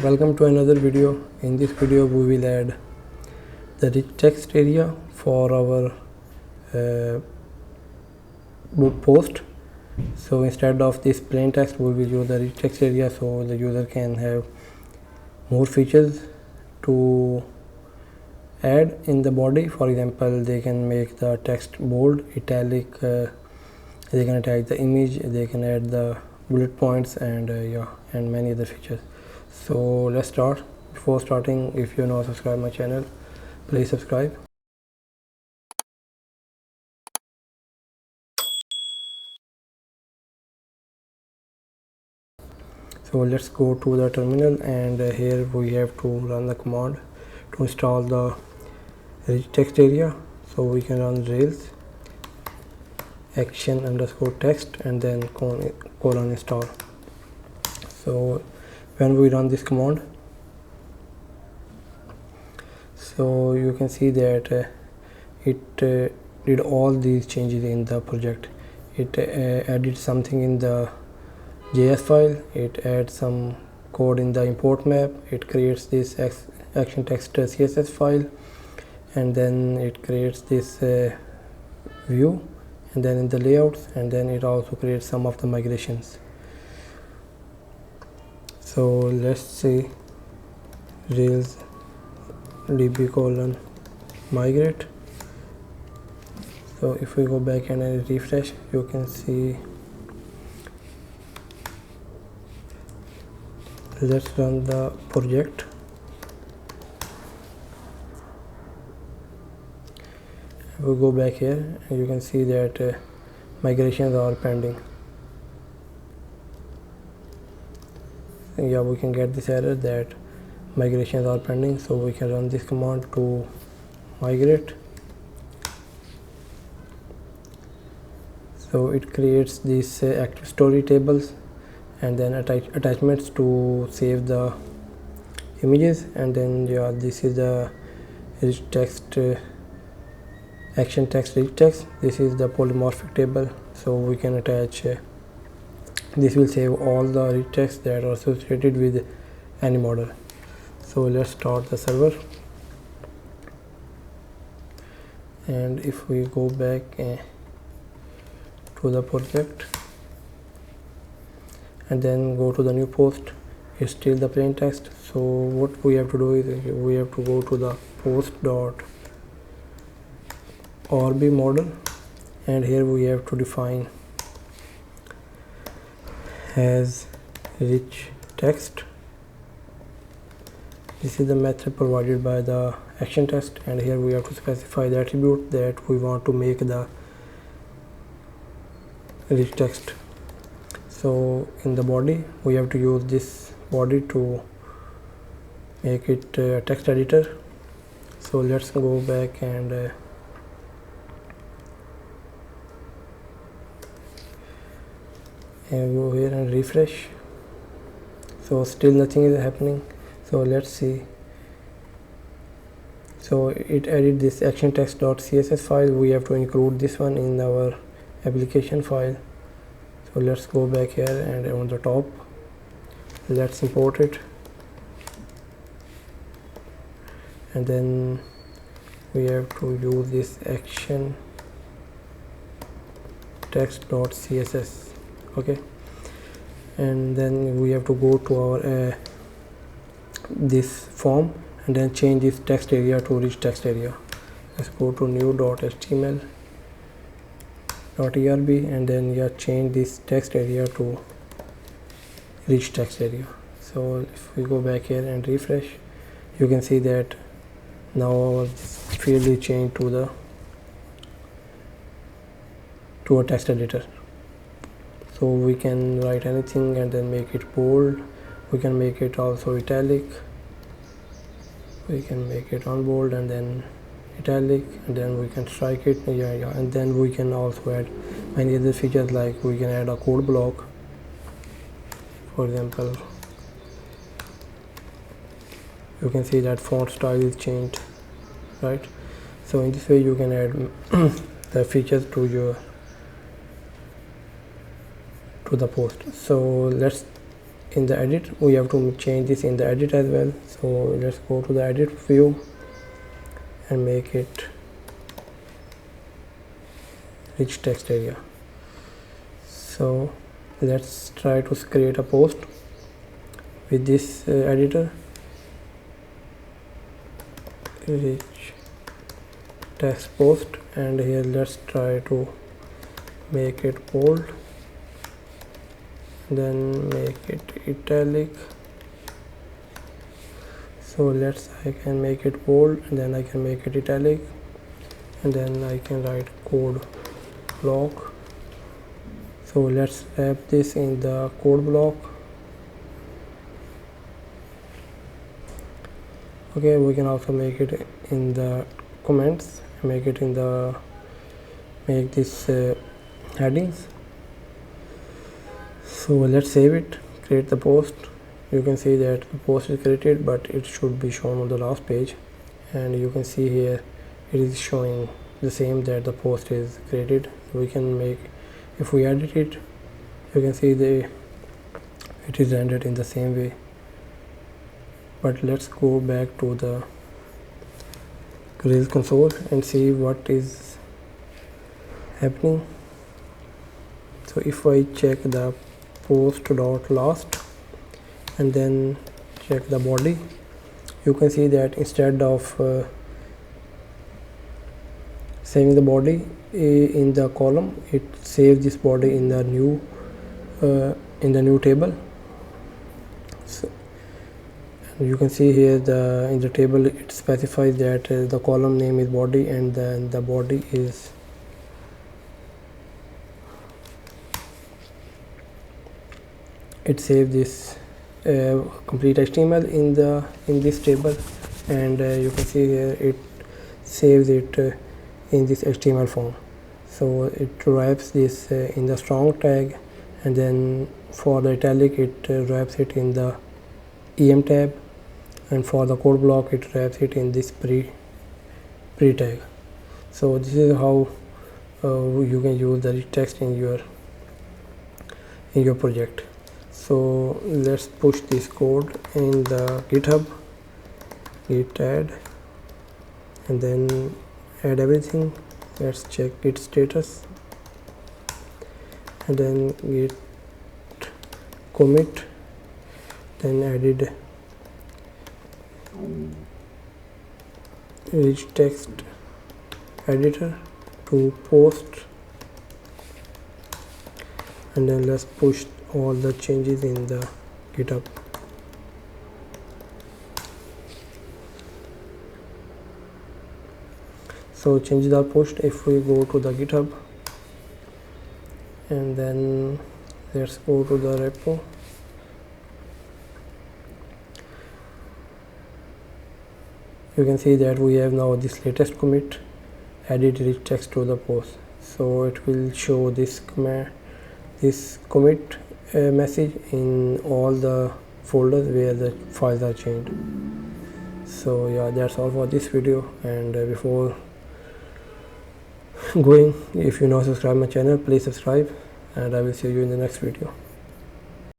Welcome to another video. In this video we will add the rich text area for our post. So instead of this plain text we will use the rich text area so the user can have more features to add in the body. For example, they can make the text bold, italic, they can attach the image, they can add the bullet points and many other features. So let's start. Before starting, if you not subscribe my channel, please subscribe. So let's go to the terminal, and here we have to run the command to install the rich text area. So we can run rails action underscore text and then colon install. So when we run this command, so you can see that it did all these changes in the project. It added something in the JS file, it adds some code in the import map, it creates this action text CSS file, and then it creates this view, and then in the layouts, and then it also creates some of the migrations. So let's see rails db colon migrate. So if we go back and refresh, you can see. Let's run the project. We go back here and you can see that migrations are pending. We can get this error that migrations are pending, so we can run this command to migrate. So it creates these active story tables and then attachments to save the images, and then this is the rich text action text rich text. This is the polymorphic table, so we can attach this will save all the rich text that are associated with any model. So let's start the server, and if we go back to the project and then go to the new post, it's still the plain text. So what we have to do is we have to go to the post.orb model, and here we have to define as rich text. This is the method provided by the action text, and here we have to specify the attribute that we want to make the rich text. So in the body we have to use this body to make it a text editor. So let's go back and go here and refresh. So still nothing is happening. So let's see. So it added this action text.css file. We have to include this one in our application file. So let's go back here and on the top let's import it, and then we have to use this action text.css. okay, and then we have to go to our this form and then change this text area to rich text area. Let's go to new.html.erb and then change this text area to rich text area. So if we go back here and refresh, you can see that now our field is changed to a text editor. So we can write anything and then make it bold. We can make it also italic, we can make it unbold and then italic, and then we can strike it, and then we can also add many other features, like we can add a code block. For example, you can see that font style is changed, right? So in this way you can add the features to the post. So let's in the edit. We have to change this in the edit as well. So let's go to the edit view and make it rich text area. So let's try to create a post with this editor, rich text post, and here let's try to make it bold, then make it italic. So I can make it bold, and then I can make it italic, and then I can write code block. So let's wrap this in the code block. Okay, we can also make it in the comments, make this headings. So let's save it, create the post. You can see that the post is created, but it should be shown on the last page, and you can see here it is showing the same that the post is created. We can make, if we edit it, you can see it is rendered in the same way. But let's go back to the Rails console and see what is happening. So if I check the post.last and then check the body, you can see that instead of saving the body in the column, it saves this body in the new table. So you can see here in the table it specifies that the column name is body, and then the body is it saves this complete HTML in this table, and you can see here it saves it in this HTML form. So it wraps this in the strong tag, and then for the italic it wraps it in the em tab, and for the code block it wraps it in this pre tag. So this is how you can use the rich text in your project. So let's push this code in the GitHub, git add, and then add everything. Let's check git status, and then git commit, then added rich text editor to post, and then let's push all the changes in the GitHub. So changes are pushed. If we go to the GitHub, and then let's go to the repo, you can see that we have now this latest commit, added rich text to the post. So it will show this commit message in all the folders where the files are changed. So yeah, that's all for this video. And before going, if you not subscribe my channel, please subscribe, and I will see you in the next video.